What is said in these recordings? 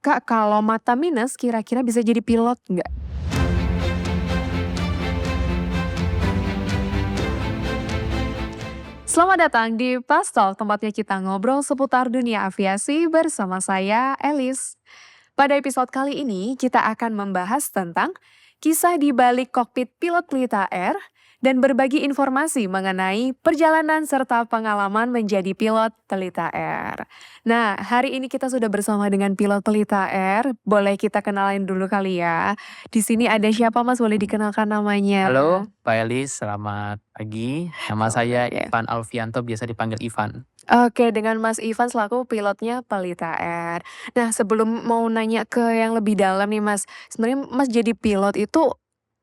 Kak, kalau mata minus kira-kira bisa jadi pilot nggak? Selamat datang di Pastel, tempatnya kita ngobrol seputar dunia aviasi bersama saya, Elis. Pada episode kali ini, kita akan membahas tentang kisah di balik kokpit pilot Pelita Air dan berbagi informasi mengenai perjalanan serta pengalaman menjadi pilot Pelita Air. Nah, hari ini kita sudah bersama dengan pilot Pelita Air. Boleh kita kenalin dulu kali ya. Di sini ada siapa Mas? Boleh dikenalkan namanya? Halo, Pak Elis, selamat pagi. Nama Selamat saya pagi. Ivan Alfianto, biasa dipanggil Ivan. Oke, dengan Mas Ivan selaku pilotnya Pelita Air. Nah, sebelum mau nanya ke yang lebih dalam nih Mas, sebenarnya Mas jadi pilot itu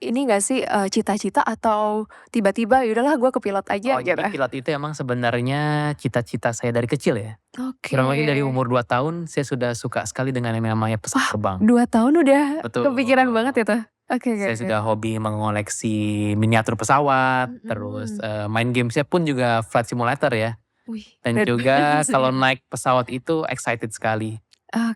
ini nggak sih, cita-cita atau tiba-tiba, "Ya udahlah gue ke pilot aja," Oh, gitu? jadi pilot itu emang sebenarnya cita-cita saya dari kecil ya. Oke. Kurang lebih dari umur 2 tahun saya sudah suka sekali dengan yang namanya pesawat Wah, terbang. 2 tahun udah Betul. kepikiran banget itu? Oke oke Saya oke. sudah hobi mengoleksi miniatur pesawat, terus, Mhm. main gamesnya pun juga flight simulator ya. Wih, Dan keren banget juga Mas kalau ya. naik pesawat itu excited sekali.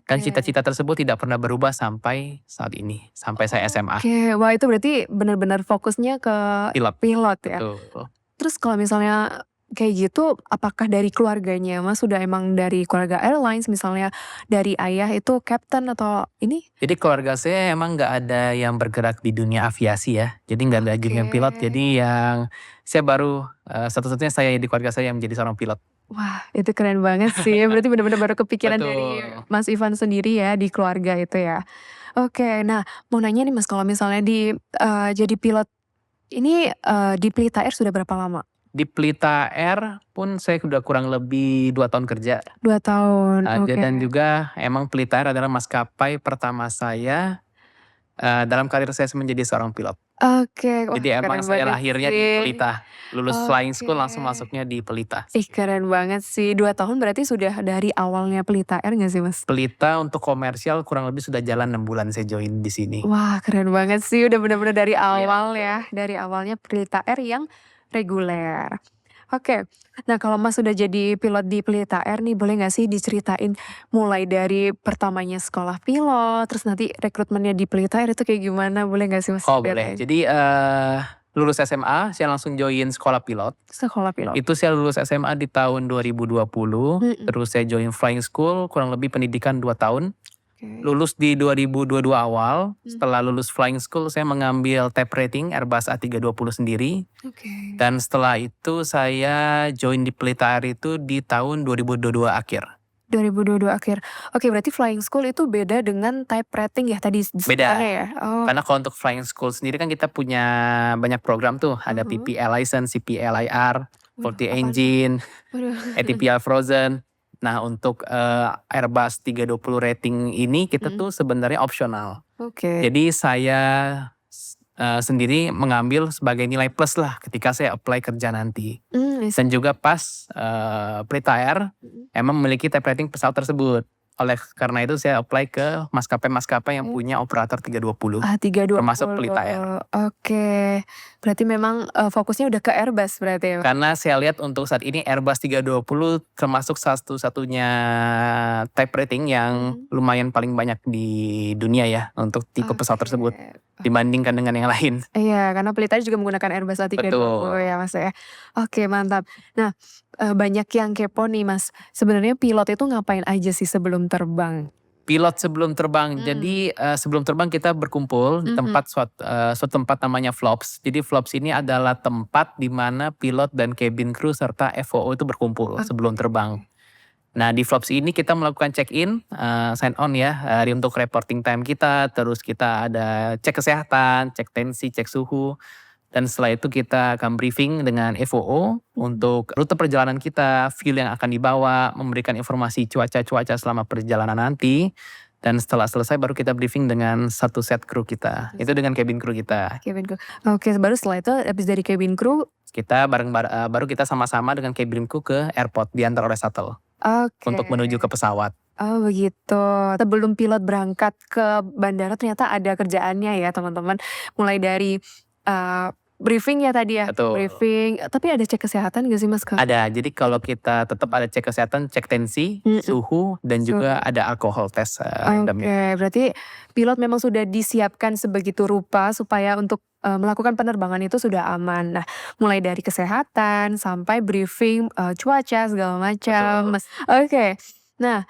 Dan Oke. cita-cita tersebut tidak pernah berubah sampai saat ini, sampai saya SMA. Oke, wah itu berarti benar-benar fokusnya ke Pilot, pilot ya? betul. Terus kalau misalnya kayak gitu, apakah dari keluarganya Mas sudah emang dari keluarga airlines misalnya dari ayah itu captain atau ini? Jadi keluarga saya emang nggak ada yang bergerak di dunia aviasi ya. Jadi nggak ada Oke. yang pilot. Jadi yang saya baru satu-satunya saya di keluarga saya yang menjadi seorang pilot. Wah, itu keren banget sih. Berarti benar-benar baru kepikiran dari Betul. Mas Ivan sendiri ya di keluarga itu ya. Oke, nah mau nanya nih Mas kalau misalnya jadi pilot ini, di Pelita Air sudah berapa lama? Di Pelita Air pun saya sudah kurang lebih 2 tahun kerja. 2 tahun, oke. Dan juga emang Pelita Air adalah maskapai pertama saya dalam karir saya menjadi seorang pilot. Oke, wah Jadi emang keren saya banget lahirnya di sih. Pelita. Lulus flying Oke. school langsung masuknya di Pelita. Ih keren banget sih, 2 tahun berarti sudah dari awalnya Pelita Air nggak sih Mas? Pelita untuk komersial kurang lebih sudah jalan 6 bulan saya join di sini. Wah keren banget sih, udah bener-bener dari Iya, awal betul. ya, dari awalnya Pelita Air yang reguler. Oke, nah kalau Mas sudah jadi pilot di Pelita Air nih, boleh nggak sih diceritain mulai dari pertamanya sekolah pilot, terus nanti rekrutmennya di Pelita Air itu kayak gimana, boleh nggak sih Mas Oh boleh. ceritain? Jadi lulus SMA saya langsung join sekolah pilot. Sekolah pilot. Itu saya lulus SMA di tahun 2020, Mhm, terus saya join flying school kurang lebih pendidikan 2 tahun. oke. Lulus di 2022 awal, Mmm, setelah lulus flying school saya mengambil type rating Airbus A320 sendiri. oke. Dan setelah itu saya join di Pelita Air itu di tahun 2022 akhir. 2022 akhir. Oke berarti flying school itu beda dengan type rating ya tadi Beda. sebutannya ya? Oh, Karena kalau untuk flying school sendiri kan kita punya banyak program tuh, ada mhm. PPL license, CPLIR, Waduh multi apaan tuh? engine, Waduh. ATPL frozen. Nah untuk Airbus 320 rating ini kita Mhm, tuh sebenarnya opsional. oke. Jadi saya sendiri mengambil sebagai nilai plus lah ketika saya apply kerja nanti. I see. Dan juga pas Pelita Air Mhm. emang memiliki type rating pesawat tersebut. Oleh karena itu saya apply ke maskapai-maskapai yang Oke. punya operator 320, termasuk 320, Pelita Air. oke. Berarti memang, fokusnya udah ke Airbus berarti ya, Mas? Karena saya lihat untuk saat ini Airbus 320 termasuk satu-satunya type rating yang Mhm. lumayan paling banyak di dunia ya untuk tipe pesawat Oke. tersebut dibandingkan dengan yang lain. Iya, karena Pelita juga menggunakan Airbus A320 Betul. ya, Mas, ya. Oke, mantap. Nah, banyak yang kepo nih, Mas. Sebenarnya pilot itu ngapain aja sih sebelum terbang? Pilot sebelum terbang. Mmm, Jadi sebelum terbang kita berkumpul di mhm. tempat suatu tempat namanya FLOPS. Jadi FLOPS ini adalah tempat di mana pilot dan cabin crew serta FOO itu berkumpul sebelum Oke. terbang. Nah di FLOPS ini kita melakukan check-in, sign on ya, untuk reporting time kita, terus kita ada cek kesehatan, cek tensi, cek suhu. Dan setelah itu kita akan briefing dengan FOO Mhm. untuk rute perjalanan kita, fuel yang akan dibawa, memberikan informasi cuaca-cuaca selama perjalanan nanti. Dan setelah selesai baru kita briefing dengan satu set kru kita, itu dengan cabin crew kita. Cabin crew. Oke, baru setelah itu habis dari cabin crew Kita baru kita sama-sama dengan cabin crew ke airport, diantar oleh shuttle oke. untuk menuju ke pesawat. Oh begitu. Sebelum pilot berangkat ke bandara ternyata ada kerjaannya ya teman-teman. Mulai dari, eee, briefing ya tadi ya? Betul. Briefing, tapi ada cek kesehatan gak sih Mas? Ada, jadi kalau kita tetap ada cek kesehatan, cek tensi, suhu, dan juga ada alkohol tes random. Oke, berarti pilot memang sudah disiapkan sebegitu rupa supaya untuk melakukan penerbangan itu sudah aman. Nah, mulai dari kesehatan sampai briefing cuaca segala macam. Oke. Nah,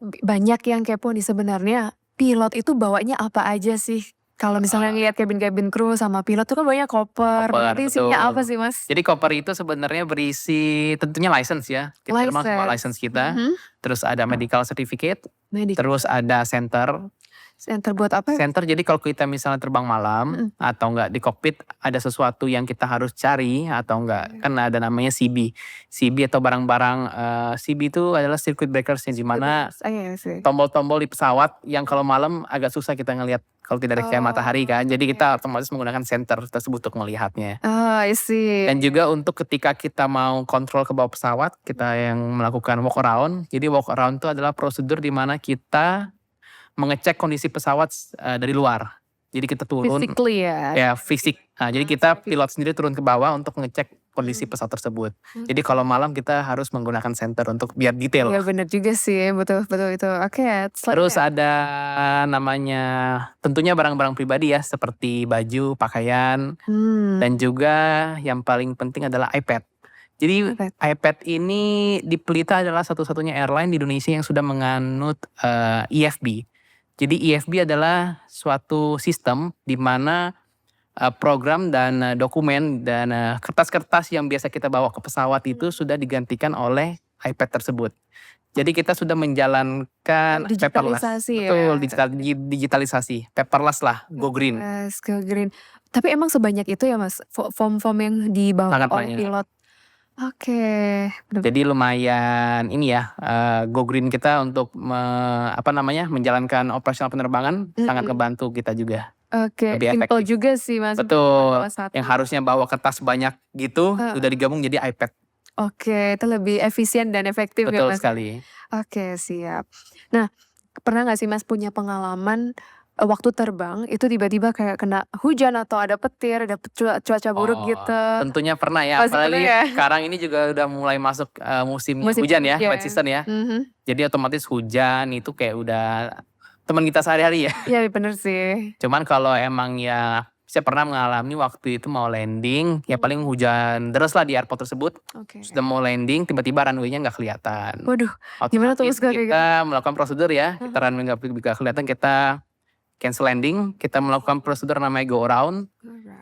banyak yang kepo nih sebenarnya pilot itu bawanya apa aja sih? Kalau misalnya ngeliat cabin kru sama pilot tuh kan banyak koper. Koper, Itu isinya apa betul. sih Mas? Jadi koper itu sebenarnya berisi tentunya license ya. Kita terima semua license kita. Terus ada medical certificate. Terus ada center. Center buat apa? Center jadi kalau kita misalnya terbang malam atau enggak di kokpit ada sesuatu yang kita harus cari atau enggak kan ada namanya CB. CB atau barang-barang CB itu adalah circuit breakers yang dimana tombol-tombol di pesawat yang kalau malam agak susah kita ngelihat kalau tidak ada cahaya matahari kan. Jadi kita otomatis menggunakan center tersebut untuk melihatnya. Oh, I see. Dan juga untuk ketika kita mau kontrol ke bawah pesawat, kita yang melakukan walk around. Jadi walk around itu adalah prosedur di mana kita mengecek kondisi pesawat dari luar. Jadi kita turun. Physically ya? Ya, fisik. Nah, jadi kita pilot sendiri turun ke bawah untuk ngecek kondisi pesawat tersebut. Jadi kalau malam kita harus menggunakan center untuk biar detail. Iya benar juga sih, betul itu. Oke. Terus ada namanya tentunya barang-barang pribadi ya seperti baju, pakaian, dan juga yang paling penting adalah iPad. Jadi iPad ini di Pelita adalah satu-satunya airline di Indonesia yang sudah menganut EFB. Jadi EFB adalah suatu sistem di mana program dan dokumen dan kertas-kertas yang biasa kita bawa ke pesawat itu sudah digantikan oleh iPad tersebut. Jadi kita sudah menjalankan digitalisasi paperless. Betul, digitalisasi. Paperless lah, go green. Go green. Tapi emang sebanyak itu ya Mas, form-form yang dibawa oleh pilot? Oke. Jadi lumayan ini ya, go green kita untuk menjalankan operasional penerbangan sangat ngebantu kita juga. Oke, simple juga sih Mas. Betul, yang harusnya bawa kertas banyak gitu, udah digabung jadi iPad. Oke, itu lebih efisien dan efektif ya Betul Mas? sekali. Oke, siap. Nah, pernah gak sih Mas punya pengalaman waktu terbang itu tiba-tiba kayak kena hujan atau ada petir, ada cuaca buruk gitu? Tentunya pernah ya, apalagi sekarang ini juga udah mulai masuk musim hujan ya, wet season ya. Jadi otomatis hujan itu kayak udah teman kita sehari-hari ya. Iya bener sih. Cuman kalau emang ya saya pernah mengalami waktu itu mau landing, ya paling hujan deras lah di airport tersebut. Sudah mau landing, tiba-tiba runway-nya nggak kelihatan. Waduh, gimana tuh Mas? Kita melakukan prosedur ya, kita runway nggak kelihatan, kita cancel landing, kita melakukan prosedur namanya go around.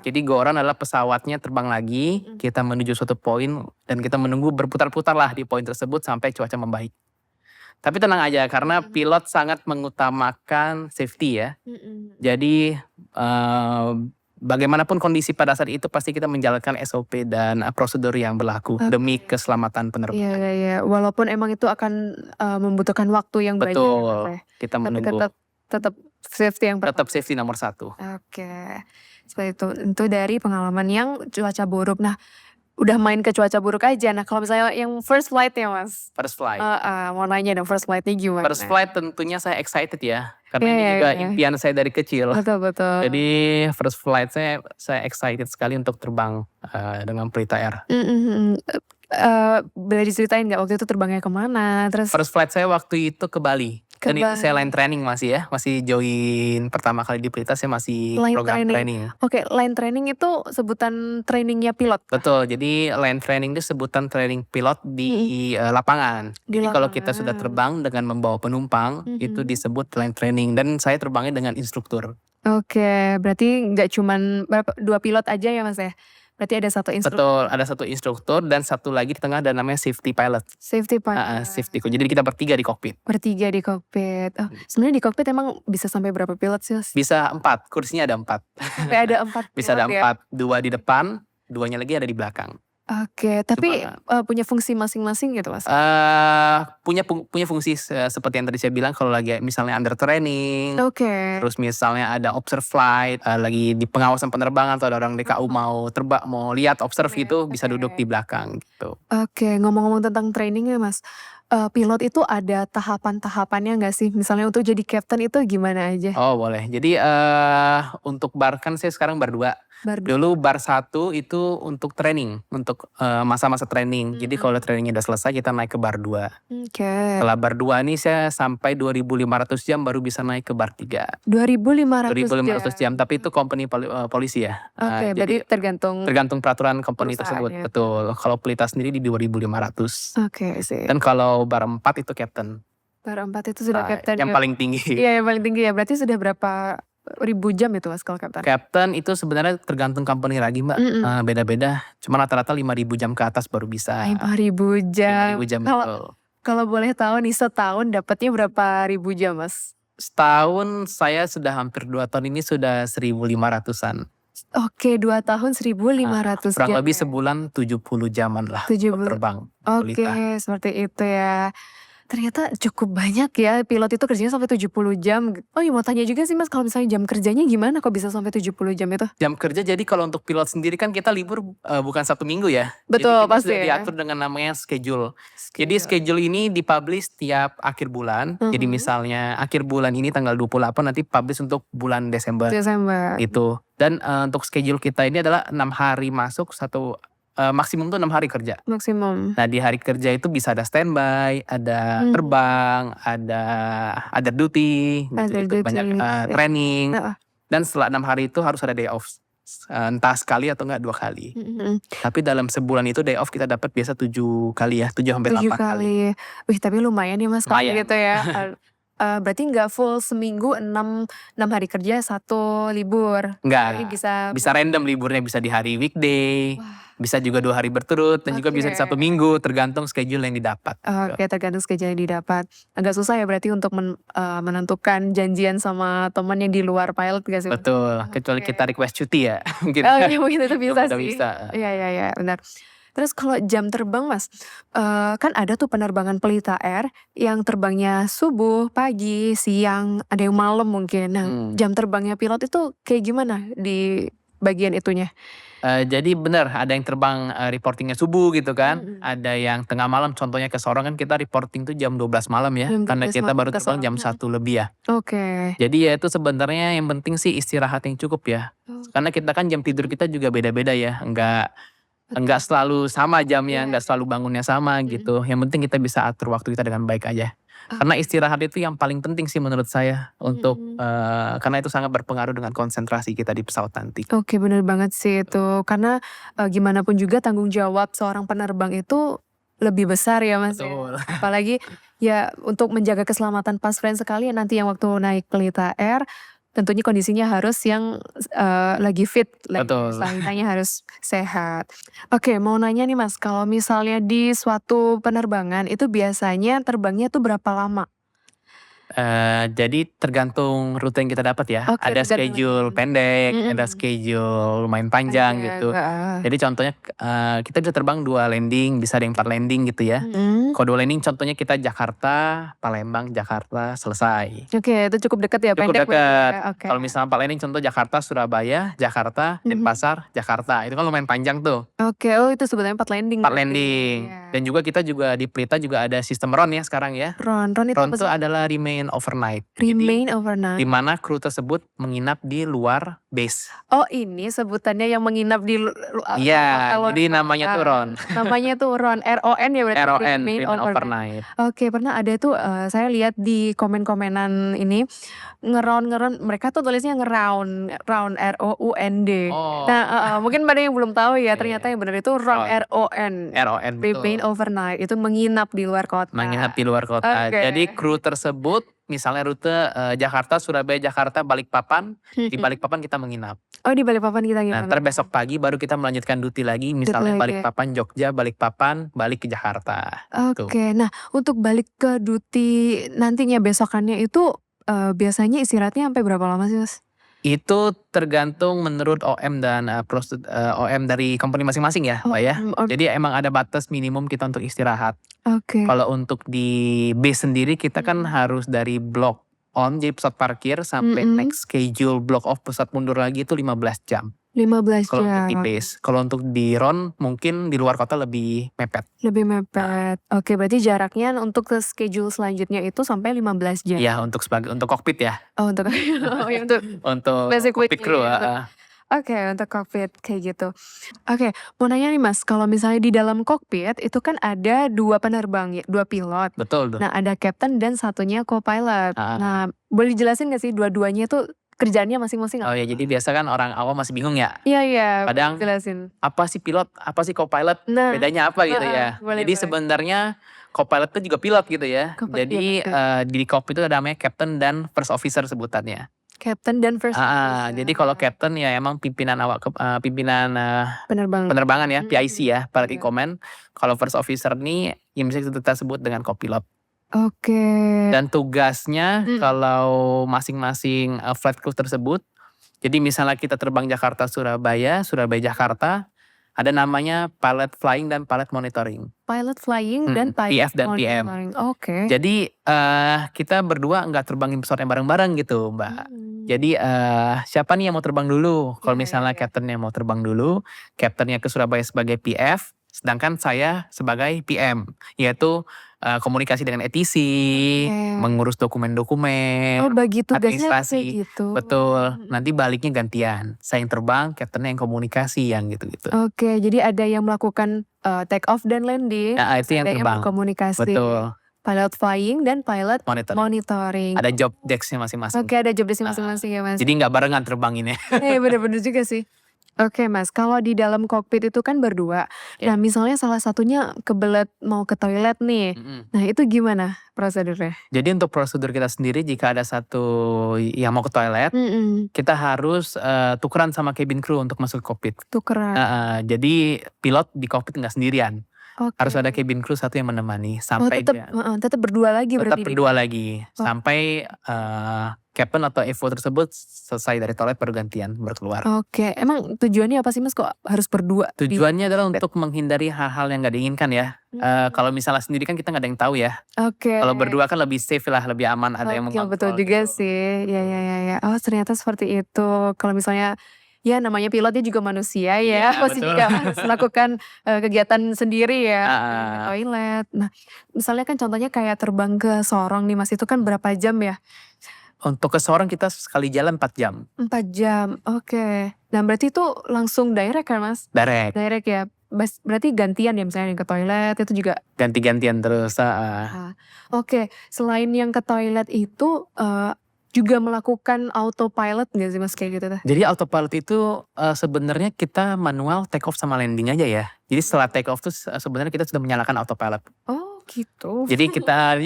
Jadi go around adalah pesawatnya terbang lagi, kita menuju suatu poin dan kita menunggu berputar-putar lah di poin tersebut sampai cuaca membaik. Tapi tenang aja karena pilot sangat mengutamakan safety ya. Jadi bagaimanapun kondisi pada saat itu pasti kita menjalankan SOP dan prosedur yang berlaku demi keselamatan penerbangan. Iya, walaupun emang itu akan membutuhkan waktu yang banyak. Betul, kita menunggu. Tapi tetap safety yang pertama. Tetap safety nomor 1. Oke, seperti itu. Itu dari pengalaman yang cuaca buruk. Nah, udah main ke cuaca buruk aja. Nah, kalau misalnya yang first flight ya Mas? First flight. Mau nanya dong first flightnya gimana? First flight tentunya saya excited ya. Karena ini juga impian saya dari kecil. Betul. Jadi first flight saya excited sekali untuk terbang dengan Pelita Air. Boleh diceritain gak waktu itu terbangnya kemana? Terus first flight saya waktu itu ke Bali. Dan itu saya line training masih join pertama kali di Pelita, saya masih program training. Oke, line training itu sebutan trainingnya pilot? Betul, jadi line training itu sebutan training pilot di lapangan. Jadi kalau kita sudah terbang dengan membawa penumpang, itu disebut line training. Dan saya terbangnya dengan instruktur. Oke, berarti gak cuman 2 pilot aja ya Mas ya? Berarti ada satu instruktur. Betul, ada satu instruktur dan satu lagi di tengah ada namanya safety pilot. Safety pilot. Safety, jadi kita bertiga di kokpit. Bertiga di kokpit. Sebenarnya di kokpit emang bisa sampai berapa pilot sih Mas? Bisa 4, kursinya ada 4. Sampai ada 4 Bisa ada 4, 2 di depan, 2-nya lagi ada di belakang. Oke, tapi punya fungsi masing-masing gitu Mas? Punya fungsi seperti yang tadi saya bilang kalau lagi misalnya under training. Terus misalnya ada observe flight, lagi di pengawasan penerbangan atau ada orang DKU mau terbang, mau lihat observe itu bisa duduk di belakang gitu. Oke, ngomong-ngomong tentang training ya Mas. Pilot itu ada tahapan-tahapannya gak sih? Misalnya untuk jadi captain itu gimana aja? Oh boleh, jadi untuk bar kan saya sekarang bar 2. Bar 2. Dulu bar 1 itu untuk training, untuk masa-masa training. Jadi kalau trainingnya udah selesai kita naik ke bar 2. Oke. Setelah bar 2 nih saya sampai 2.500 jam baru bisa naik ke bar 3. 2.500 2.500 jam, jam. tapi itu company polisi ya. Oke, berarti Jadi tergantung tergantung peraturan company tersebut. perusahaannya. Betul. Kalau Pelita sendiri di 2.500. Oke sih. Dan kalau bar 4 itu captain. Bar 4 itu sudah captain Yang ya? paling tinggi. Iya, yang paling tinggi ya. Berarti sudah berapa ribu jam itu Mas kalau captain? Captain itu sebenarnya tergantung company lagi Mbak. Beda-beda. Cuma rata-rata 5.000 jam ke atas baru bisa. 5.000 jam. 5.000 jam Kalau betul. kalau boleh tahu nih setahun dapatnya berapa ribu jam Mas? Setahun saya sudah hampir 2 tahun ini sudah 1.500-an. Oke, 2 tahun 1.500 Kurang jam lebih ya? sebulan 70 jaman lah 70. terbang. Oke, Pelita. seperti itu ya. Ternyata cukup banyak ya pilot itu kerjanya sampai 70 jam. Oh iya, mau tanya juga sih Mas, kalau misalnya jam kerjanya gimana kok bisa sampai 70 jam itu? Jam kerja jadi kalau untuk pilot sendiri kan kita libur bukan Sabtu Minggu ya. Betul, Jadi kita pasti sudah ya. diatur dengan namanya schedule. Jadi schedule ini dipublish tiap akhir bulan. Jadi misalnya akhir bulan ini tanggal 28 nanti publish untuk bulan Desember. Desember. Itu. Dan untuk schedule kita ini adalah 6 hari masuk, maksimum tuh 6 hari kerja. Maksimum. Nah di hari kerja itu bisa ada standby, ada terbang, ada duty, Ada gitu, banyak duty. training. Heeh. Dan setelah 6 hari itu harus ada day off. Entah sekali atau enggak 2 kali. Tapi dalam sebulan itu day off kita dapat biasa 7 kali ya, 7 sampai 7 8 kali. kali. Wih, tapi lumayan ya Mas kalau Lumayan. gitu ya. Berarti nggak full seminggu 6 hari kerja 1 libur. Tapi Enggak, bisa random liburnya, bisa di hari weekday, bisa juga 2 hari berturut, dan juga bisa di Oke. Sabtu Minggu, tergantung schedule yang didapat. Oke, tergantung schedule yang didapat. Agak susah ya berarti untuk menentukan janjian sama teman yang di luar pilot gak sih? Mas? Betul, kecuali kita request cuti ya. Mungkin. Oh iya, mungkin itu bisa Udah sih. bisa. Iya, benar. Terus kalau jam terbang Mas, kan ada tuh penerbangan Pelita Air yang terbangnya subuh, pagi, siang, ada yang malam mungkin. Nah, jam terbangnya pilot itu kayak gimana di bagian itunya? Jadi benar, ada yang terbang reportingnya subuh gitu kan. Ada yang tengah malam, contohnya ke Sorong kan kita reporting tuh jam 12 malam ya. Jam Karena 12 kita malam baru ke terbang jam Sorong. 1 lebih ya. Oke. Jadi ya itu sebenarnya yang penting sih istirahat yang cukup ya. Karena kita kan jam tidur kita juga beda-beda ya. Enggak selalu sama jamnya, enggak selalu bangunnya sama gitu. Yang penting kita bisa atur waktu kita dengan baik aja. Karena istirahat itu yang paling penting sih menurut saya untuk karena itu sangat berpengaruh dengan konsentrasi kita di pesawat nanti. Oke, benar banget sih itu. Karena gimana pun juga tanggung jawab seorang penerbang itu lebih besar ya Mas ya. Betul. Apalagi ya untuk menjaga keselamatan pas friend sekali nanti yang waktu naik Pelita Air, tentunya kondisinya harus yang lagi fit, Betul. selanjutnya harus sehat. Oke, mau nanya nih Mas, kalau misalnya di suatu penerbangan itu biasanya terbangnya tuh berapa lama? Jadi tergantung rute yang kita dapat ya. Oke, Ada tergantung schedule rute. pendek, ada schedule lumayan panjang gitu. Heeh. Jadi contohnya kita bisa terbang 2 landing, bisa ada yang 4 landing gitu ya. Kalau 2 landing contohnya kita Jakarta, Palembang, Jakarta, selesai. Oke, itu cukup dekat ya, Cukup pendek berarti dekat. ya? Oke. Kalau misalnya 4 landing contoh Jakarta, Surabaya, Jakarta, Denpasar, Jakarta. Itu kan lumayan panjang tuh. Oke, oh itu sebenarnya 4 landing 4 berarti. landing. Iya. Dan juga kita juga di Pelita juga ada sistem RON ya sekarang ya. Ron itu RON apa itu sih? adalah remain overnight. Remain Jadi overnight. di mana kru tersebut menginap di luar base. Oh, ini sebutannya yang menginap di Iya, hotel jadi namanya tuh RON. Namanya tuh RON, RON ya berarti? RON, Remain remain overnight. overnight. Oke, pernah ada tuh saya lihat di komen-komenan ini ngeround mereka tuh tulisnya ngeround, round ROUND. Oh. Nah, mungkin ada yang belum tahu ya, Iya, ternyata iya. yang benar itu RON, RON. RON Remain betul. overnight, itu menginap di luar kota. Menginap di luar kota. Oke. Jadi kru tersebut misalnya rute Jakarta, Surabaya, Jakarta, Balikpapan. Di Balikpapan kita menginap. Oh, di Balikpapan kita Nah, gimana? ntar besok pagi baru kita melanjutkan duty lagi. Misalnya lagi. Balikpapan, Jogja, Balikpapan, balik ke Jakarta. Tuh. Oke, nah untuk balik ke duty nantinya besokannya itu biasanya istirahatnya sampai berapa lama sih Mas? Itu tergantung menurut OM dan OM dari company masing-masing ya, Mbak ya. Jadi emang ada batas minimum kita untuk istirahat. Oke. Kalau untuk di base sendiri kita kan harus dari block on, jadi pusat parkir sampai next schedule block off pusat mundur lagi itu 15 jam. 15 Kalau untuk di jam. base. Kalau untuk di RON mungkin di luar kota lebih mepet. Lebih mepet. Oke, berarti jaraknya untuk ke schedule selanjutnya itu sampai 15 jam. Iya, untuk kokpit ya. Oh, untuk oh, ya, untuk Untuk Basic kokpit weekly crew. ya, Oke, untuk kokpit kayak gitu. Oke, mau nanya nih Mas, kalau misalnya di dalam kokpit itu kan ada 2 penerbang ya, 2 pilot. Betul tuh. Nah, ada captain dan satunya co-pilot. Heeh. Nah, boleh dijelasin nggak sih dua-duanya itu kerjaannya masing-masing Oh apa ya, jadi tuh? biasa kan orang awam masih bingung ya. Iya iya, boleh Kadang jelasin. apa sih pilot, apa sih co-pilot, Nah, bedanya apa gitu heeh, ya. boleh Jadi boleh. sebenarnya co-pilot itu juga pilot gitu ya. Iya Jadi betul. di kokpit itu ada namanya captain dan first officer sebutannya. Captain dan first Jadi kalau officer. captain ya emang pimpinan pimpinan Penerbang. penerbangan ya, PIC ya, pilot in Iya. command. Kalau first officer nih yang bisa kita sebut dengan co-pilot. Oke. Dan tugasnya Mhm. kalau masing-masing flight crew tersebut, jadi misalnya kita terbang Jakarta-Surabaya, Surabaya-Jakarta, ada namanya pilot flying dan pilot monitoring. Pilot flying dan pilot PF dan PM. monitoring. Oke. Jadi kita berdua nggak terbangin pesawatnya bareng-bareng gitu Mbak. Mmm. Jadi siapa nih yang mau terbang dulu? Kalau Iya iya misalnya iya. captain yang mau terbang dulu, captain ke Surabaya sebagai PF, sedangkan saya sebagai PM, yaitu komunikasi dengan ATC, Oke. mengurus dokumen-dokumen, Oh, bagi tugasnya kayak administrasi. gitu. Betul, Mhm. nanti baliknya gantian. Saya yang terbang, captain yang komunikasi yang gitu-gitu. Oke, jadi ada yang melakukan, take off dan landing, Heeh, terus itu yang ada yang terbang. berkomunikasi. Betul, Pilot flying dan pilot monitoring. monitoring. Ada job desk-nya masing-masing. Oke, ada job desk Heeh, masing-masing ya, Mas. jadi nggak barengan terbanginnya. Iya, bener bener juga sih. Oke, Mas, kalau di dalam kokpit itu kan berdua. Ya. Nah, misalnya salah satunya kebelet mau ke toilet nih. Mhm. Nah, itu gimana prosedurnya? Jadi untuk prosedur kita sendiri jika ada satu yang mau ke toilet, Mhm, kita harus tukeran sama cabin crew untuk masuk kokpit. tukeran. Jadi pilot di kokpit nggak sendirian, harus ada Oke. cabin crew satu yang menemani Oh, sampai tetep dia heeh, tetep berdua lagi tetap berarti di berdua dalam? lagi Oh, sampai captain atau EVO tersebut selesai dari toilet baru gantian berkeluar. oke. Emang tujuannya apa sih, Mas, kok harus berdua di Tujuannya adalah kokpit? untuk menghindari hal-hal yang nggak diinginkan ya. Mmm, Kalau misalnya sendiri kan kita nggak ada yang tahu ya. oke. Kalau berdua kan lebih safe lah, lebih aman, ada yang Oke, betul mengontrol juga gitu. sih. Ya ya Betul. ya ya. Oh, ternyata seperti itu. Kalau misalnya, ya namanya pilot dia juga manusia ya, Iya pasti betul. juga harus melakukan, kegiatan sendiri ya, kayak ke Heeh. toilet. Nah, misalnya kan contohnya kayak terbang ke Sorong nih, Mas, itu kan berapa jam ya? Untuk ke Sorong kita sekali jalan 4 jam, 4 jam, oke. Nah, berarti itu langsung direct kan, Mas? direct, Direct ya? Berarti gantian ya misalnya yang ke toilet itu juga. ganti-gantian terus, heeh. Ah, oke. Selain yang ke toilet itu, juga melakukan autopilot nggak sih, Mas, kayak gitu tuh? Jadi autopilot itu sebenarnya kita manual take off sama landing aja ya. Jadi setelah take off tuh sebenarnya kita sudah menyalakan autopilot. Oh, gitu. Jadi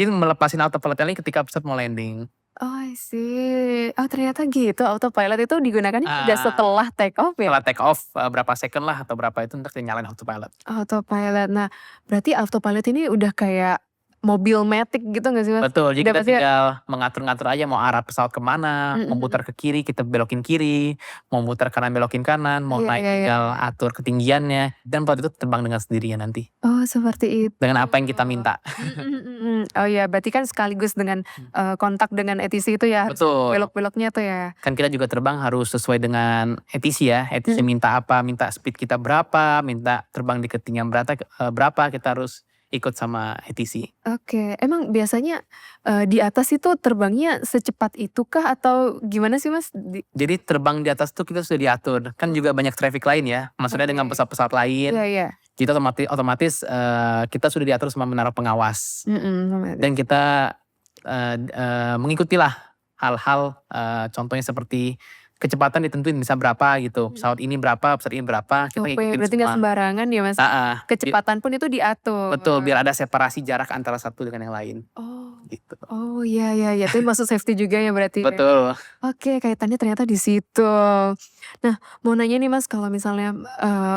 melepasin autopilot ini ketika pesawat mau landing. Oh, I see. Oh, ternyata gitu, autopilot itu digunakannya udah Ah, setelah take off ya? Setelah take off berapa second lah atau berapa itu ntar kita nyalain autopilot. Autopilot. Nah, berarti autopilot ini udah kayak mobil matic gitu nggak sih, Mas? Betul, jadi Udah kita pasti tinggal mengatur-ngatur aja mau arah pesawat kemana, mhm mau mhm. muter ke kiri kita belokin kiri, mau muter kanan belokin kanan, mau Iya naik iya iya. tinggal atur ketinggiannya, dan pesawat itu terbang dengan sendirinya nanti, Oh, seperti itu. dengan apa yang kita minta. Mhm mhm mhm. Oh ya, berarti kan sekaligus dengan, kontak dengan ATC itu ya, harus Betul, belok-beloknya tuh ya? kan kita juga terbang harus sesuai dengan ATC ya, ATC Mhm. minta apa, minta speed kita berapa, minta terbang di ketinggian berapa, kita harus ikut sama ATC. Oke, emang biasanya, di atas itu terbangnya secepat itukah atau gimana sih, Mas? Jadi terbang di atas tuh kita sudah diatur, kan juga banyak traffic lain ya, maksudnya dengan Oke. pesawat-pesawat lain, Iya iya. kita otomatis kita sudah diatur sama menara pengawas. Mhm, Dan kita mengikutilah hal-hal contohnya seperti kecepatan ditentuin bisa berapa gitu, mhm. pesawat ini berapa, kita Oke, ngikutin berarti nggak semua. sembarangan ya, Mas? Heeh, Kecepatan pun itu diatur. betul biar ada separasi jarak antara satu dengan yang lain, Oh. gitu. Oh, iya iya iya, itu masuk safety juga ya berarti ya? Betul. Oke, kaitannya ternyata di situ. Nah, mau nanya nih, Mas, kalau misalnya,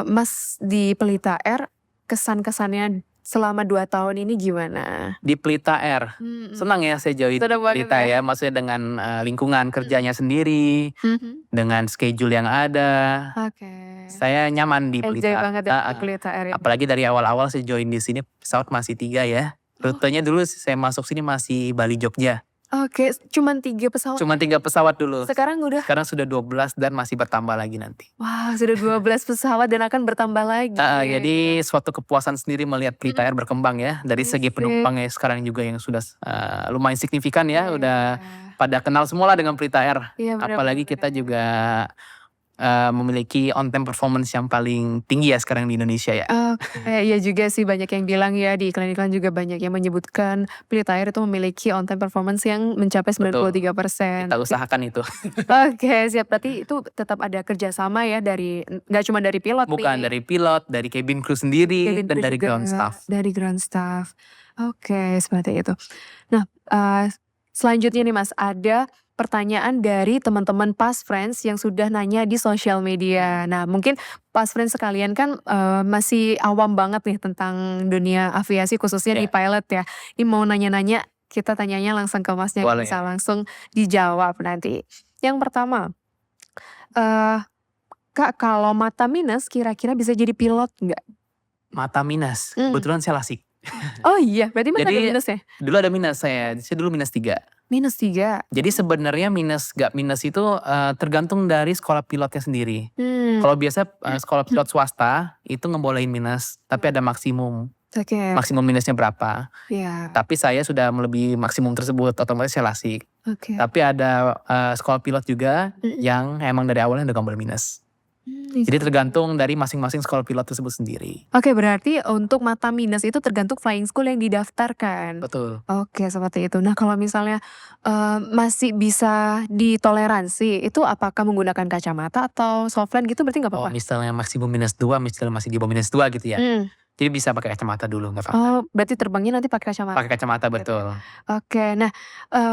Mas di Pelita Air, kesan-kesannya selama 2 tahun ini gimana? Di Pelita Air, Mhm. senang ya saya join Seneng banget Pelita ya? ya, maksudnya dengan lingkungan kerjanya sendiri, Mhm. dengan schedule yang ada, Oke. saya nyaman di Enjoy Pelita. banget ya di Heeh. Pelita Air ya? Apalagi dari awal-awal saya join di sini pesawat masih 3 ya. Oh, Rutenya dulu saya masuk sini masih Bali Jogja. oke, cuman 3 pesawat Cuma 3 pesawat dulu. sekarang udah Sekarang sudah 12 dan masih bertambah lagi nanti. wah, sudah 12 pesawat dan akan bertambah lagi. Jadi suatu kepuasan sendiri melihat Pelita Mhm. Air berkembang ya. Dari I segi see. penumpangnya sekarang juga yang sudah lumayan signifikan ya. Iya. Udah pada kenal semua lah dengan Pelita Air. Iya, bener Apalagi bener kita bener. juga memiliki on time performance yang paling tinggi ya sekarang di Indonesia ya. Iya juga sih, banyak yang bilang ya, di iklan-iklan juga banyak yang menyebutkan Pelita Air itu memiliki on time performance yang mencapai Betul, 93%. kita usahakan itu. Oke, siap. Berarti itu tetap ada kerjasama ya dari nggak cuma dari pilot Bukan nih, dari pilot, dari cabin crew sendiri, cabin dan crew dari juga, ground staff. dari ground staff. Oke, seperti itu. Nah, selanjutnya nih Mas, ada pertanyaan dari teman-teman Past Friends yang sudah nanya di sosial media. Nah, mungkin Past Friends sekalian kan masih awam banget nih tentang dunia aviasi khususnya di Ya, pilot ya. Ini mau nanya-nanya, kita tanyanya langsung ke Masnya, boleh. bisa langsung dijawab nanti. Yang pertama, eh Kak, kalau mata minus kira-kira bisa jadi pilot nggak? Mata minus, Hmm. kebetulan saya lasik. Oh iya, berarti Mas ada Jadi minus ya? dulu ada minus saya dulu minus 3. Minus 3. Jadi sebenarnya minus gak minus itu tergantung dari sekolah pilotnya sendiri. Hmm. Kalau biasa sekolah pilot swasta itu ngebolehin minus, tapi ada maksimum. Oke. Maksimum minusnya berapa. Ya. Tapi saya sudah melebihi maksimum tersebut, otomatis saya lasik. Oke. Tapi ada sekolah pilot juga Mm-mm. yang emang dari awalnya udah gak boleh minus. Jadi tergantung dari masing-masing sekolah pilot tersebut sendiri. Oke, berarti untuk mata minus itu tergantung flying school yang didaftarkan. Betul. Oke, seperti itu. Nah, kalau misalnya masih bisa ditoleransi, itu apakah menggunakan kacamata atau softland gitu berarti nggak Oh, apa-apa? misalnya maksimum minus 2, misalnya masih di bawah minus 2 gitu ya. Hmm. Jadi bisa pakai kacamata dulu, gak apa-apa. Oh, berarti terbangnya nanti pakai kacamata. Pakai kacamata, betul. Oke, nah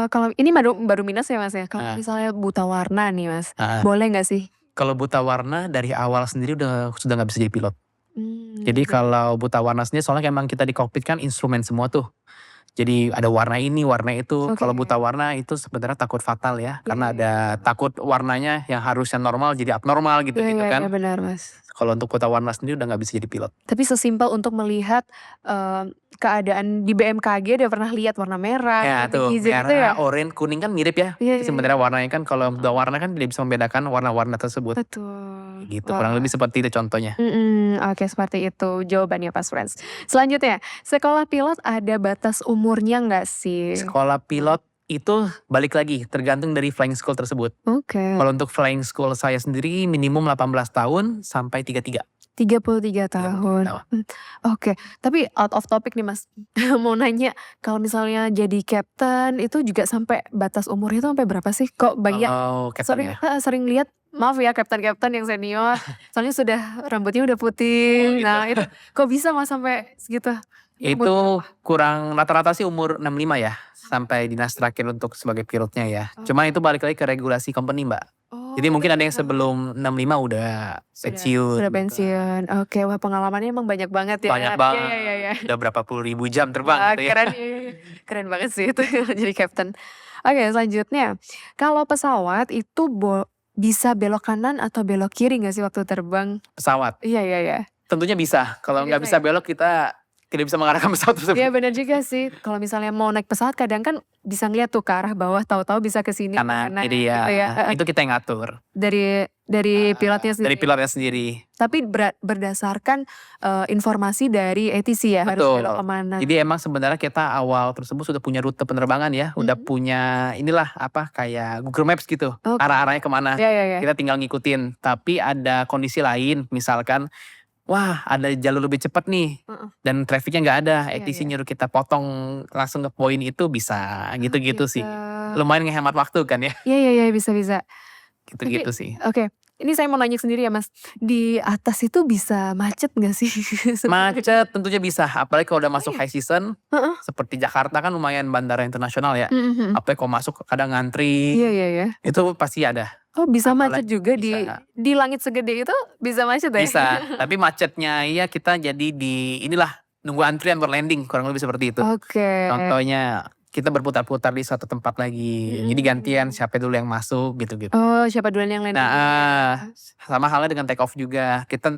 kalau ini baru minus ya Mas ya. Kalau Ah. misalnya buta warna nih Mas, Ah. boleh nggak sih? Kalau buta warna dari awal sendiri sudah nggak bisa jadi pilot. Jadi Gitu. kalau buta warna sendiri soalnya emang kita di kokpit kan instrumen semua tuh. Jadi ada warna ini, warna itu. Oke. Kalau buta warna itu sebenarnya takut fatal ya. Karena Iya. ada takut warnanya yang harusnya normal jadi abnormal gitu Iya, kan. iya benar Mas. Kalau untuk buta warna sendiri udah nggak bisa jadi pilot. Tapi sesimpel untuk melihat keadaan di BMKG dia pernah lihat warna merah, Ya gitu, tuh, hijau gitu ya? merah, oranye, kuning kan mirip ya. Iya, Itu sebenarnya warnanya kan kalau buta warna kan tidak bisa membedakan warna-warna tersebut. Betul. Gitu, kurang Wah. lebih seperti itu contohnya. Oke, seperti itu jawabannya Past Friends. Selanjutnya, sekolah pilot ada batas umurnya nggak sih? Sekolah pilot itu balik lagi tergantung dari flying school tersebut. Oke. Kalau untuk flying school saya sendiri minimum 18 tahun sampai 33. 33 tahun. Oke, tapi out of topic nih Mas. Mau nanya, kalau misalnya jadi captain itu juga sampai batas umurnya itu sampai berapa sih? Kok banyak Kalau captain ya. sering lihat, maaf ya captain-captain yang senior, soalnya sudah rambutnya udah putih. gitu. Nah, itu kok bisa Mas sampai segitu? Itu kurang rata-rata sih umur 65 ya. Sampai dinas terakhir untuk sebagai pilotnya ya. Cuma itu balik lagi ke regulasi company Mbak. Jadi mungkin ada yang sebelum 65 udah pensiun. Sudah gitu. pensiun. Oke, wah pengalamannya emang banyak banget ya. Banyak banget. Iya. Udah berapa puluh ribu jam terbang Wah, gitu ya. keren, iya. Keren banget sih itu jadi captain. Oke, selanjutnya. Kalau pesawat itu bisa belok kanan atau belok kiri gak sih waktu terbang? Pesawat. Iya. Tentunya bisa. Kalau nggak bisa Bisa ya? belok kita tidak bisa mengarahkan pesawat tersebut. Iya benar juga sih. Kalau misalnya mau naik pesawat kadang kan bisa ngeliat tuh ke arah bawah, tahu-tahu bisa ke sini Kanan, jadi ya, gitu ya. itu kita yang ngatur. Dari pilotnya sendiri. Dari pilotnya sendiri. Tapi berdasarkan informasi dari ATC ya, harus Betul. belok kemana. Jadi emang sebenarnya kita awal tersebut sudah punya rute penerbangan ya, udah punya inilah apa kayak Google Maps gitu, Oke. arah-arahnya kemana. Iya. Kita tinggal ngikutin. Tapi ada kondisi lain, misalkan, wah ada jalur lebih cepat nih, dan trafficnya nggak ada. Iya, ATC iya. nyuruh kita potong langsung ke poin itu bisa, gitu-gitu sih. Gitu. Lumayan ngehemat waktu kan ya, Iya bisa. gitu-gitu sih. Oke, ini saya mau nanya sendiri ya Mas. Di atas itu bisa macet gak sih? Macet tentunya bisa, apalagi kalau udah masuk high season, Heeh. seperti Jakarta kan lumayan bandara internasional ya. Mhm. Apalagi kalau masuk kadang ngantri, Iya. itu pasti ada. Oh bisa Apalagi macet juga bisa. di langit segede itu bisa macet ya? Bisa, tapi macetnya ya kita jadi di inilah nunggu antrian berlanding, kurang lebih seperti itu. Oke. Contohnya kita berputar-putar di suatu tempat lagi, jadi gantian siapa dulu yang masuk gitu-gitu. Oh siapa duluan yang landing? Nah, sama halnya dengan take off juga. Kita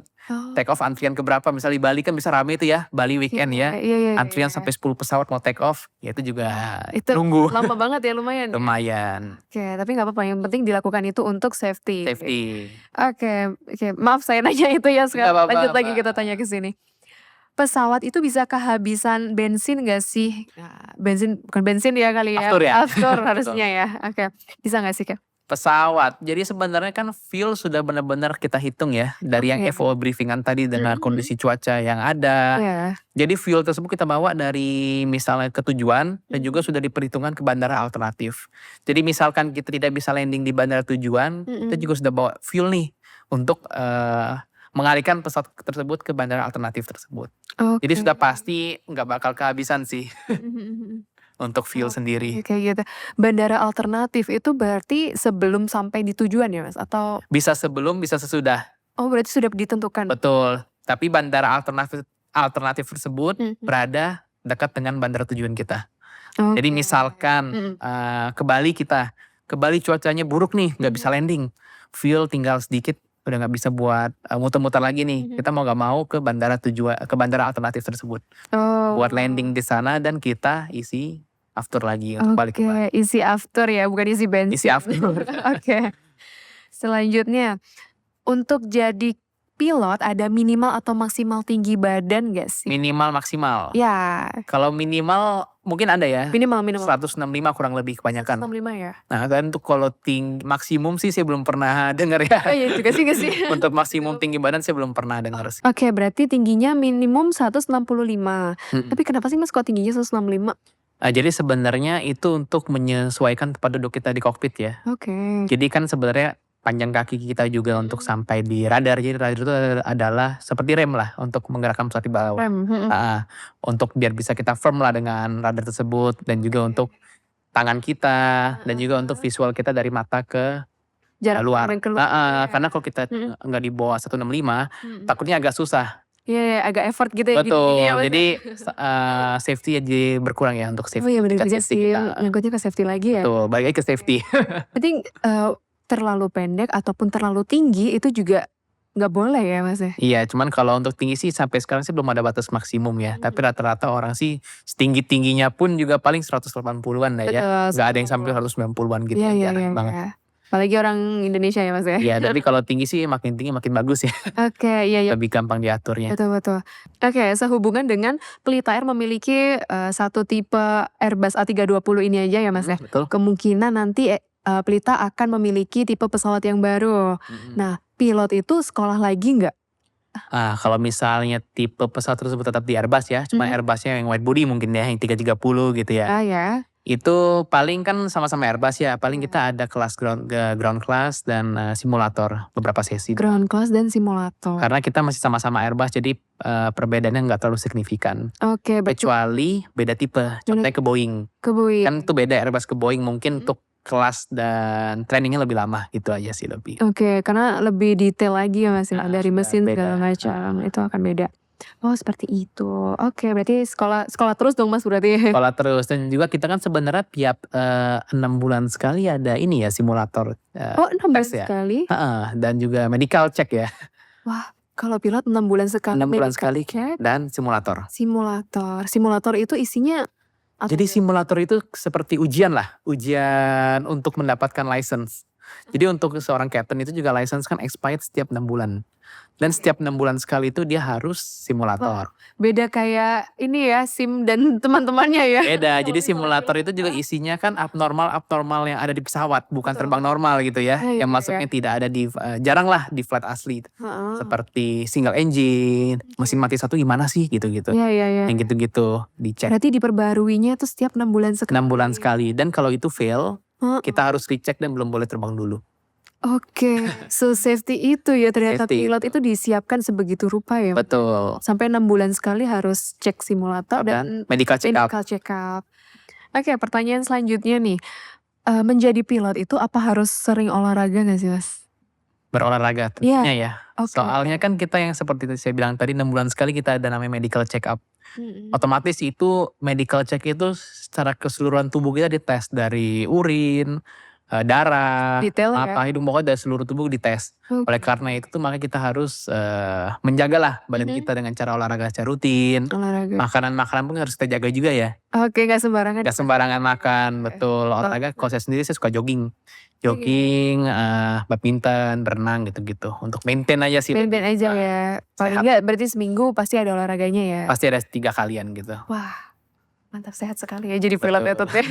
take off antrian keberapa, misalnya di Bali kan bisa rame itu ya, Bali weekend ya. Iya. Antrian sampai 10 pesawat mau take off, ya itu juga Itu nunggu. lama banget ya lumayan. Lumayan. Oke, tapi nggak apa-apa. Yang penting dilakukan itu untuk safety. Safety. Oke. Maaf saya nanya itu ya sekarang. Nggak apa-apa, Lanjut lagi Mbak. kita tanya ke sini. Pesawat itu bisa kehabisan bensin gak sih? Nah, bukan bensin ya kali ya. Aftur ya? Aftur harusnya ya. Oke. Bisa gak sih Kak? Pesawat. Jadi sebenarnya kan fuel sudah benar-benar kita hitung ya. Dari yang Oke. FO briefingan tadi dengan kondisi cuaca yang ada. Iya. Jadi fuel tersebut kita bawa dari misalnya ke tujuan dan juga Mhm. sudah diperhitungkan ke bandara alternatif. Jadi misalkan kita tidak bisa landing di bandara tujuan, kita juga sudah bawa fuel nih untuk mengalihkan pesawat tersebut ke bandara alternatif tersebut. Jadi Oke. sudah pasti nggak bakal kehabisan sih untuk fuel sendiri. Oke, kayak gitu. Bandara alternatif itu berarti sebelum sampai di tujuan ya, Mas? Atau Bisa sebelum, bisa sesudah. oh berarti sudah ditentukan? Betul. Tapi bandara alternatif tersebut Mhm. berada dekat dengan bandara tujuan kita. Jadi Oke. misalkan ke Bali ke Bali cuacanya buruk nih, nggak bisa landing. Fuel tinggal sedikit, udah nggak bisa buat muter-muter lagi nih. Kita mau nggak mau ke bandara alternatif tersebut. Oh. Buat landing di sana dan kita isi after lagi untuk balik ke Bali. Oke, isi after ya, bukan isi bensin. Isi after. Oke. Selanjutnya, untuk jadi pilot ada minimal atau maksimal tinggi badan gak sih? Minimal maksimal. Ya, Kalau minimal mungkin ada ya. minimal. 165 kurang lebih kebanyakan. 165 ya? Nah kan untuk kalau maksimum sih saya belum pernah dengar ya. Oh iya juga sih gak sih? Untuk maksimum tinggi badan saya belum pernah dengar sih. Oke, berarti tingginya minimum 165. Tapi kenapa sih Mas kok tingginya 165? Jadi sebenarnya itu untuk menyesuaikan tempat duduk kita di kokpit ya. Oke. Jadi kan sebenarnya panjang kaki kita juga untuk sampai di radar. Jadi radar itu adalah seperti rem lah untuk menggerakkan pesawat di bawah. Rem. Untuk biar bisa kita firm lah dengan radar tersebut dan juga untuk tangan kita dan juga untuk visual kita dari mata ke Jarak luar. pandang keluar. Karena kalau kita nggak di bawah 165 takutnya agak susah. Iya, agak effort gitu ya. Betul. Iya, Mas. Jadi safety jadi berkurang ya untuk Oh safety. iya bener tingkat juga safety sih, kita. nyangkutnya ke safety lagi ya. Betul, balik lagi ke safety. Berarti terlalu pendek ataupun terlalu tinggi itu juga nggak boleh ya Mas ya? Iya, cuman kalau untuk tinggi sih sampai sekarang sih belum ada batas maksimum ya. Tapi rata-rata orang sih setinggi-tingginya pun juga paling 180-an lah ya. Betul. Nggak ada yang sampai 190-an gitu Iya, ya, iya, jarang iya. banget. Apalagi orang Indonesia ya Mas ya? Iya, tapi kalau tinggi sih makin tinggi makin bagus ya. Oke, iya. Lebih gampang diaturnya. Betul. Oke, sehubungan dengan Pelita Air memiliki satu tipe Airbus A320 ini aja ya Mas ya? Betul. Kemungkinan nanti Pelita akan memiliki tipe pesawat yang baru. Nah, pilot itu sekolah lagi nggak? Kalau misalnya tipe pesawat tersebut tetap di Airbus ya, cuma Airbusnya yang wide body mungkin ya, yang 330 gitu ya. Ya. Itu paling kan sama-sama Airbus ya, paling kita ada kelas ground class dan simulator beberapa sesi. Ground class dan simulator. Karena kita masih sama-sama Airbus, jadi perbedaannya nggak terlalu signifikan. Oke, Kecuali beda tipe, contohnya ke Boeing. Ke Boeing. Kan itu beda Airbus ke Boeing mungkin untuk kelas dan trainingnya lebih lama gitu aja sih lebih. Oke, karena lebih detail lagi ya Mas Nah, dari sudah mesin beda. segala macam, itu akan beda. Oh seperti itu. Oke, berarti sekolah terus dong Mas berarti. Sekolah terus dan juga kita kan sebenarnya tiap 6 bulan sekali ada ini ya simulator. Oh 6 bulan tes ya. sekali? Dan juga medical check ya. Wah, kalau pilot 6 bulan sekali. 6 bulan medical sekali check. dan simulator. Simulator itu isinya Jadi simulator itu seperti ujian lah, ujian untuk mendapatkan license. Jadi untuk seorang captain itu juga license kan expired setiap 6 bulan. Dan setiap 6 bulan sekali itu dia harus simulator. beda kayak ini ya SIM dan teman-temannya ya. Beda, jadi simulator itu juga isinya kan abnormal yang ada di pesawat, bukan terbang normal gitu ya. Iya, Yang masuknya tidak ada di, jarang lah di flight asli. Heeh. Seperti single engine, mesin mati satu gimana sih gitu-gitu. Iya. Yang gitu-gitu dicek Berarti diperbaruinya tuh setiap 6 bulan sekali. 6 bulan sekali. Dan kalau itu fail, Heeh. kita harus recheck dan belum boleh terbang dulu. Oke, so safety itu ya ternyata Safety pilot itu disiapkan sebegitu rupa ya. Betul. Sampai 6 bulan sekali harus cek simulator dan medical check up. medical check up. Oke, pertanyaan selanjutnya nih. Menjadi pilot itu apa harus sering olahraga gak sih Mas? Berolahraga tentunya ya. Oke. Soalnya kan kita yang seperti saya bilang tadi 6 bulan sekali kita ada namanya medical check up. Otomatis itu medical check itu secara keseluruhan tubuh kita dites dari urin, darah, Detail ya. mata, hidung, pokoknya dari seluruh tubuh dites. Oke. Oleh karena itu tuh makanya kita harus menjagalah badan kita dengan cara olahraga secara rutin. Olahraga. Makanan pun harus kita jaga juga ya. Oke, gak sembarangan. Gak sembarangan makan, betul. Olahraga kalau saya sendiri saya suka jogging, badminton, berenang gitu-gitu. Untuk maintain aja sih. Ben-ben aja ya. Paling sehat. enggak berarti seminggu pasti ada olahraganya ya. Pasti ada 3 kalian gitu. Wah, Mantap, sehat sekali ya jadi pilot ya Betul. Tut ya.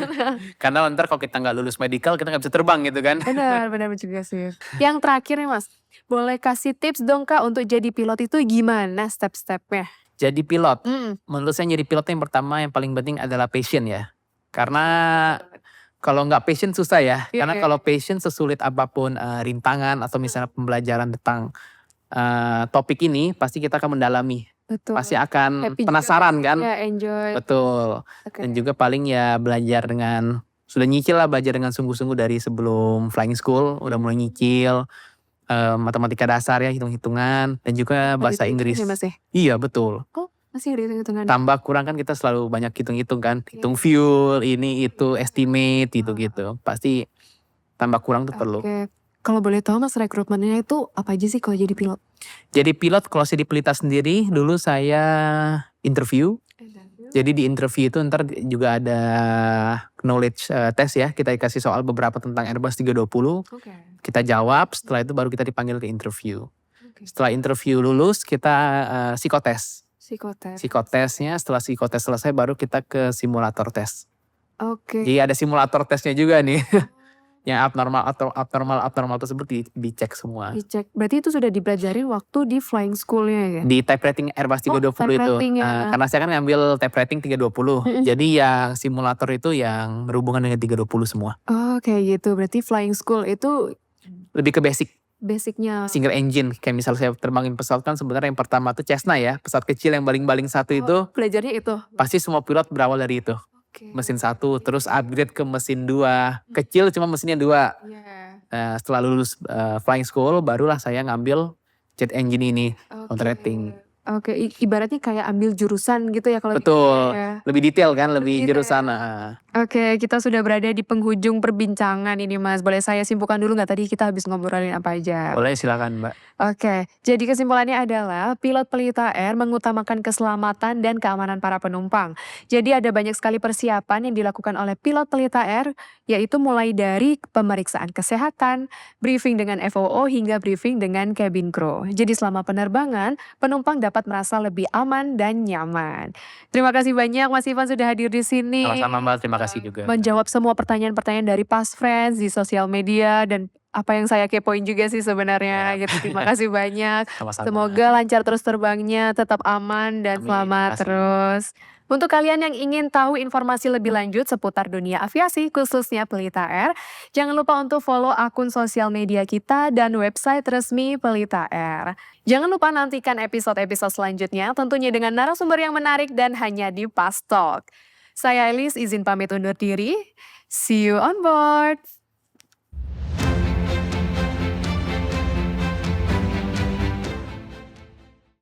Karena ntar kalau kita nggak lulus medical kita nggak bisa terbang gitu kan. Benar, benar juga sih. Yang terakhir nih Mas, boleh kasih tips dong Kak untuk jadi pilot itu gimana step-stepnya? Jadi pilot, Mhm. menurut saya jadi pilot yang pertama yang paling penting adalah passion ya. Karena kalau nggak passion susah ya. Iya Karena iya. kalau passion sesulit apapun rintangan atau misalnya pembelajaran tentang topik ini pasti kita akan mendalami. Betul. Pasti akan Happy juga penasaran kan. pastinya, enjoy. Betul. Oke. Dan juga paling ya belajar dengan sudah nyicil lah, belajar dengan sungguh-sungguh dari sebelum flying school udah mulai nyicil matematika dasar ya, hitung-hitungan dan juga Oh, bahasa dihitung-hitung Inggris. ya Mas ya? Iya betul. Oh, masih ada hitung-hitungannya? Tambah kurang kan kita selalu banyak hitung-hitung kan, Iya. hitung fuel, ini itu, estimate gitu-gitu. Pasti tambah kurang tuh perlu. Oke. Kalau boleh tahu Mas rekrutmennya itu apa aja sih kalau jadi pilot? Jadi pilot kalau saya di Pelita sendiri dulu saya interview. Jadi di interview itu ntar juga ada knowledge test ya. Kita dikasih soal beberapa tentang Airbus 320. Oke. Kita jawab, setelah itu baru kita dipanggil ke interview. Oke. Setelah interview lulus kita psikotes. Psikotes. Psikotesnya setelah psikotes selesai baru kita ke simulator tes. Oke. Jadi ada simulator tesnya juga nih. Yang abnormal tersebut dicek semua. Dicek. Berarti itu sudah dipelajarin waktu di flying school-nya ya? Di type rating Airbus 320 type itu. rating ya. Karena saya kan ngambil type rating 320. Jadi yang simulator itu yang berhubungan dengan 320 semua. Oh kayak gitu. Berarti flying school itu Lebih ke basic. basicnya. Single engine. Kayak misal saya terbangin pesawat kan sebenarnya yang pertama tuh Cessna ya. Pesawat kecil yang baling-baling satu itu. Belajarnya itu? Pasti semua pilot berawal dari itu. Oke. Mesin 1 terus upgrade ke mesin 2. Kecil cuma mesinnya 2. Iya. Setelah lulus flying school barulah saya ngambil jet engine ini on rating. Oke, ibaratnya kayak ambil jurusan gitu ya kalau Betul. ya. Lebih detail kan, lebih Lebih jurusan. Oke, kita sudah berada di penghujung perbincangan ini Mas. Boleh saya simpulkan dulu nggak tadi kita habis ngobrolin apa aja? Boleh silakan Mbak. Oke, jadi kesimpulannya adalah pilot Pelita Air mengutamakan keselamatan dan keamanan para penumpang. Jadi ada banyak sekali persiapan yang dilakukan oleh pilot Pelita Air, yaitu mulai dari pemeriksaan kesehatan, briefing dengan FOO hingga briefing dengan cabin crew. Jadi selama penerbangan, penumpang dapat merasa lebih aman dan nyaman. Terima kasih banyak Mas Ivan sudah hadir di sini. Sama-sama Mbak, terima kasih juga. Menjawab semua pertanyaan-pertanyaan dari past friends di sosial media dan apa yang saya kepoin juga sih sebenarnya gitu. Terima kasih banyak. Sama-sama. Semoga lancar terus terbangnya, tetap aman dan Amin, selamat makasih. terus. Untuk kalian yang ingin tahu informasi lebih lanjut seputar dunia aviasi khususnya Pelita Air, jangan lupa untuk follow akun sosial media kita dan website resmi Pelita Air. Jangan lupa nantikan episode-episode selanjutnya tentunya dengan narasumber yang menarik dan hanya di Fast Talk. Saya Elis izin pamit undur diri. See you on board.